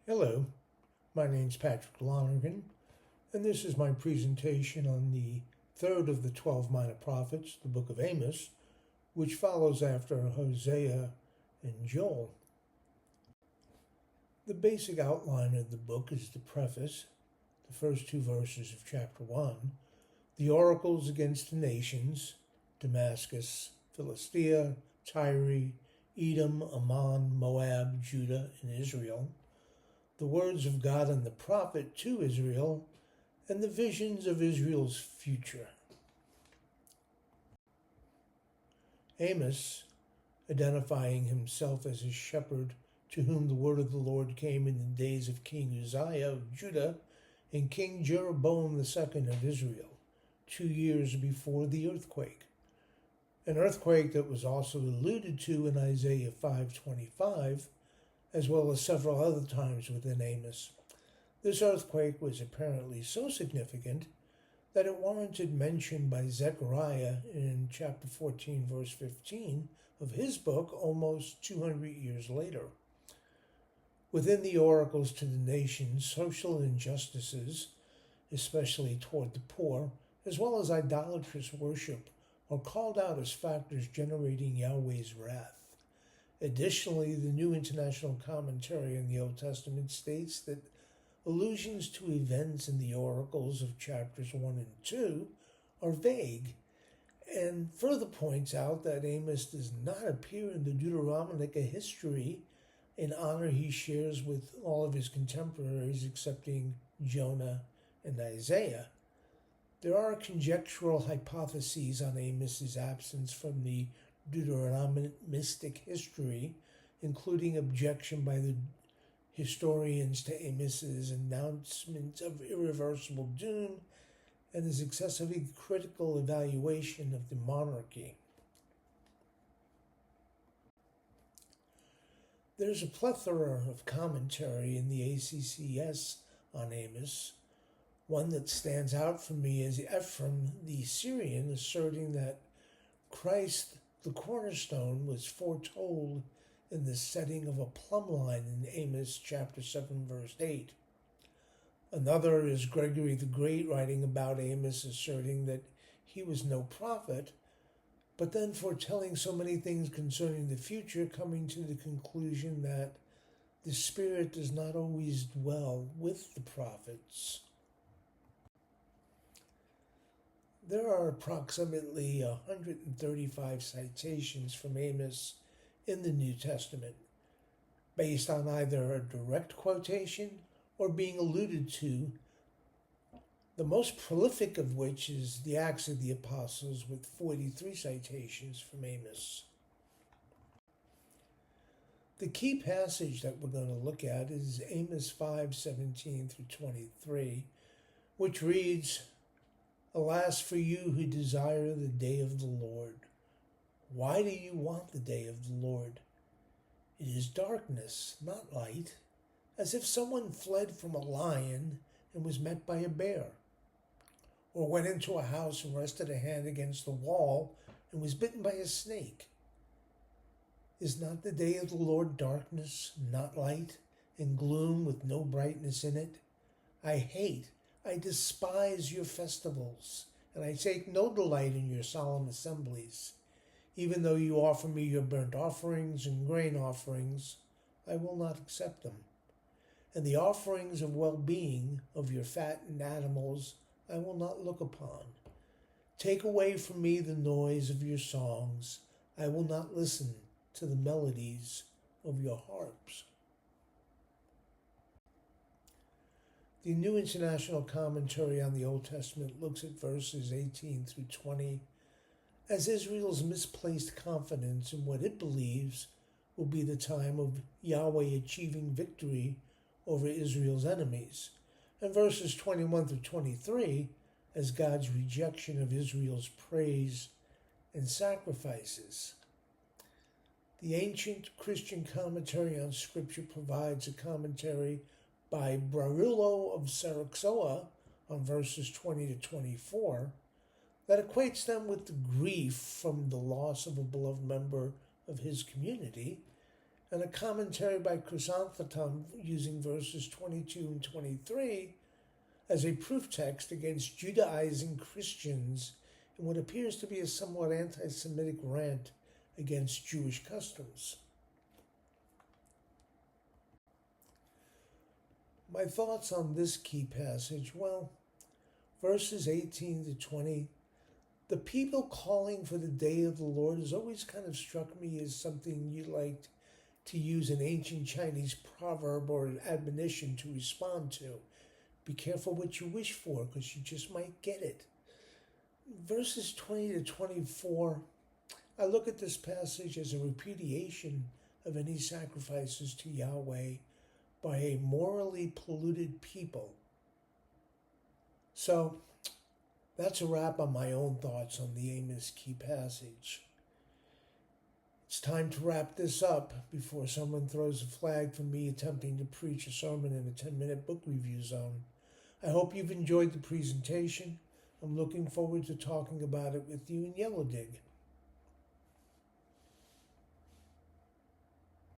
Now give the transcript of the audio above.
Hello, my name's Patrick Lonergan, and this is my presentation on the third of the 12 minor prophets, the Book of Amos, which follows after Hosea and Joel. The basic outline of the book is the preface, the first two verses of chapter 1, the oracles against the nations, Damascus, Philistia, Tyre, Edom, Ammon, Moab, Judah, and Israel, the words of God and the prophet to Israel, and the visions of Israel's future. Amos, identifying himself as a shepherd to whom the word of the Lord came in the days of King Uzziah of Judah and King Jeroboam II of Israel, 2 years before the earthquake. An earthquake that was also alluded to in Isaiah 5:25, as well as several other times within Amos. This earthquake was apparently so significant that it warranted mention by Zechariah in chapter 14, verse 15 of his book almost 200 years later. Within the oracles to the nations, social injustices, especially toward the poor, as well as idolatrous worship, are called out as factors generating Yahweh's wrath. Additionally, the New International Commentary on the Old Testament states that allusions to events in the oracles of chapters 1 and 2 are vague, and further points out that Amos does not appear in the Deuteronomic history, an honor he shares with all of his contemporaries excepting Jonah and Isaiah. There are conjectural hypotheses on Amos's absence from the Deuteronomistic history, including objection by the historians to Amos's announcement of irreversible doom and his excessively critical evaluation of the monarchy. There's a plethora of commentary in the ACCS on Amos. One that stands out for me is Ephraim the Syrian asserting that Christ, the cornerstone, was foretold in the setting of a plumb line in Amos chapter 7, verse 8. Another is Gregory the Great writing about Amos, asserting that he was no prophet, but then foretelling so many things concerning the future, coming to the conclusion that the Spirit does not always dwell with the prophets. There are approximately 135 citations from Amos in the New Testament, based on either a direct quotation or being alluded to, the most prolific of which is the Acts of the Apostles with 43 citations from Amos. The key passage that we're going to look at is Amos 5:17 through 23, which reads, "Alas for you who desire the day of the Lord. Why do you want the day of the Lord? It is darkness, not light, as if someone fled from a lion and was met by a bear, or went into a house and rested a hand against the wall and was bitten by a snake. Is not the day of the Lord darkness, not light, and gloom with no brightness in it? I despise your festivals, and I take no delight in your solemn assemblies. Even though you offer me your burnt offerings and grain offerings, I will not accept them. And the offerings of well-being of your fattened animals I will not look upon. Take away from me the noise of your songs. I will not listen to the melodies of your harps." The New International Commentary on the Old Testament looks at verses 18 through 20 as Israel's misplaced confidence in what it believes will be the time of Yahweh achieving victory over Israel's enemies, and verses 21 through 23 as God's rejection of Israel's praise and sacrifices. The ancient Christian commentary on Scripture provides a commentary by Barulo of Saraxoa on verses 20 to 24 that equates them with the grief from the loss of a beloved member of his community and a commentary by Chrysanthemum using verses 22 and 23 as a proof text against Judaizing Christians in what appears to be a somewhat anti-Semitic rant against Jewish customs. My thoughts on this key passage, well, verses 18 to 20, the people calling for the day of the Lord has always kind of struck me as something you liked to use an ancient Chinese proverb or an admonition to respond to. Be careful what you wish for, because you just might get it. Verses 20 to 24, I look at this passage as a repudiation of any sacrifices to Yahweh by a morally polluted people. So, that's a wrap on my own thoughts on the Amos key passage. It's time to wrap this up before someone throws a flag for me attempting to preach a sermon in a 10-minute book review zone. I hope you've enjoyed the presentation. I'm looking forward to talking about it with you in Yellow Dig.